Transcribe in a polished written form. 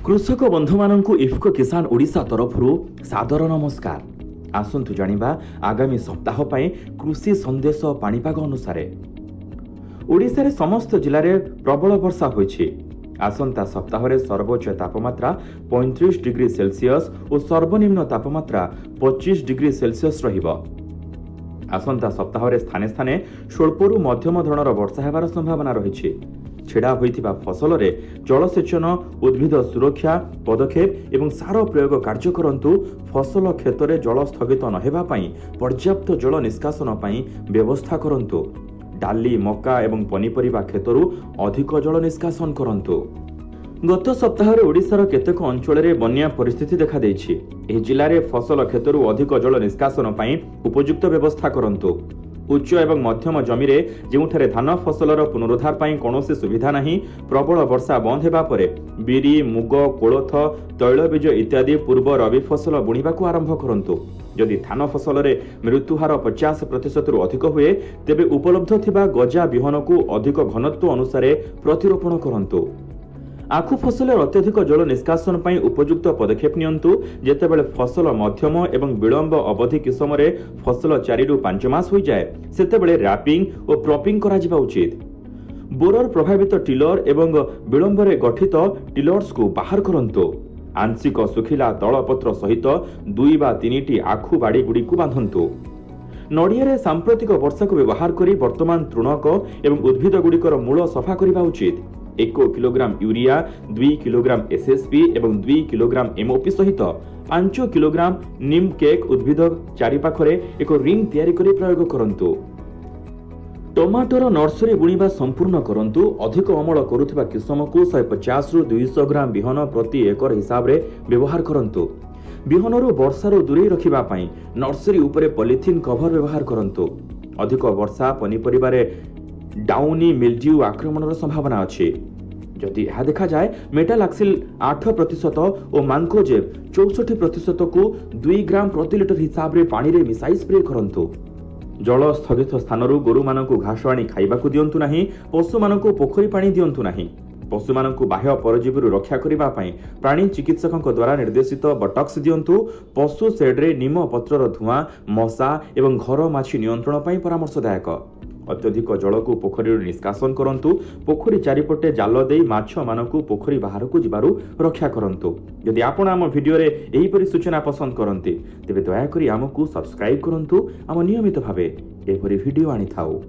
कृषक बंधु मानू इफ्को किसान ओडिशा तरफरु सादर नमस्कार। आसंतु जानिबा आगामी सप्ताह पई कृषि संदेश पाणीपाग अनुसार ओडिशा रे समस्त जिले में प्रबल वर्षा होइछि। आसंता सप्ताह रे सर्वोच्च तापमात्रा 35 डिग्री सेल्सियस और सर्वनिम्न तापमात्रा 25 डिग्री सेल्सियस रहिबो। आसंता सप्ताह रे स्थाने स्थाने स्वल्परु मध्यम धरणर वर्षा हेबार संभावना रहिछि। छिड़ा होइथिबा फसल रे जलसेचन, उद्भिद सुरक्षा पदक्षेप एवं सार प्रयोग कार्य करंतु। फसल क्षेत्र रे जल स्थगित न हेबा पई पर्याप्त जल निष्कासन पई व्यवस्था करंतु। डाली, मका एवं पनीपरिबा क्षेत्रु अधिक जल निष्कासन करंतु। गत सप्ताह रे ओडिशार केतेक अंचल रे बन्या परिस्थिति देखा देछि। एही जिल्ला रे फसल क्षेत्रु अधिक जल निष्कासन पई उपयुक्त व्यवस्था करंतु। उच्च एवं मध्यम जमी रे जेउठारे धान फसलर पुनरुद्धार पई कोनोसी सुविधा नाही, प्रबल वर्षा बंद हेबा परे बिरी, मुग, कोळथ, तैलबीज इत्यादि पूर्व रबी फसल बुणिबाकू आरंभ करंतु। यदि धान फसल रे मृत्युहार 50% रु अधिक हुए तेबे उपलब्ध थिबा गजा बिहन को अधिक घनत्व अनुसार प्रतिरोपण करंतु। आखु फसल अत्यधिक जल निष्कासन पई उपयुक्त पदक्षेप नियंतु। जेतेबेले फसल मध्यम एवं विलंब अवधि किसम रे फसल 4 रु 5 मास होई जाय सेतेबेले रैपिंग और प्रॉपिंग करा जिबा उचित। बोरर प्रभावित टिलर एवं विलंब रे गठित टिलर्स को बाहर करंतु। आंशिक सुखिला तळपत्र सहित 2 बा 3टी आखु बाड़ी गुडी को बांधंतु। नड़िया रे सांप्रतिक वर्षा को व्यवहार करी वर्तमान तृणक एवं उद्भिद गुड़िकर मूल सफा करबा उचित। 1 किलोग्राम यूरिया, 2 किलोग्राम एसएसपी एवं 2 किलोग्राम एमओपी सहित 5 किलोग्राम निम केक उद्भिद चारिपाखरे एक रिंग तैयारी करी प्रयोग करंतु। टमाटर नर्सरी बुणिबा संपूर्ण करंतु। अधिक अमल करुथिबा किसम को 150 रु 200 ग्राम बिहन प्रति एकर हिसाब रे व्यवहार करंतु। बिहनरु वर्षारु दूरे रखिबा पई नर्सरी उपरे पॉलिथिन कवर व्यवहार करंतु। अधिक वर्षा पनीपरिबारे डाउनी मिल्ड्यू आक्रमणर संभावना अछि। जदि यह देखा जाए मेटालाक्सिल 8% और मांकोजेब 64% को 2 ग्राम प्रति लिटर हिसाब रे पानी रे मिसाई स्प्रे करंतु। जल स्थगित स्थानरु गोरु मानकु घास आनी खाइबाकू दियंतु नाही। पशु मानकु पोखरी पानी दियंतु नाही। पशु मानकु बाह्य परजीवी रक्षा करिबा पई प्राणी चिकित्सकक द्वारा निर्देशित बटक्स दियंतु। पशु शेड रे नीम पत्रर धुआं, मशा एवं घर माछी नियंत्रण पई परामर्शदायक। अत्यधिक जल को पोखरी निष्कासन करंतु। पोखरी चारिपटे जाल देई माछ मानकु पोखरी बाहर को जिबारु रक्षा करंतु। यदि आपण आम वीडियो रे एही परि सूचना पसंद करंती तेबे दया करी हमकु सब्सक्राइब करंतु। आम नियमित भाबे एपरि वीडियो आनी थाउ।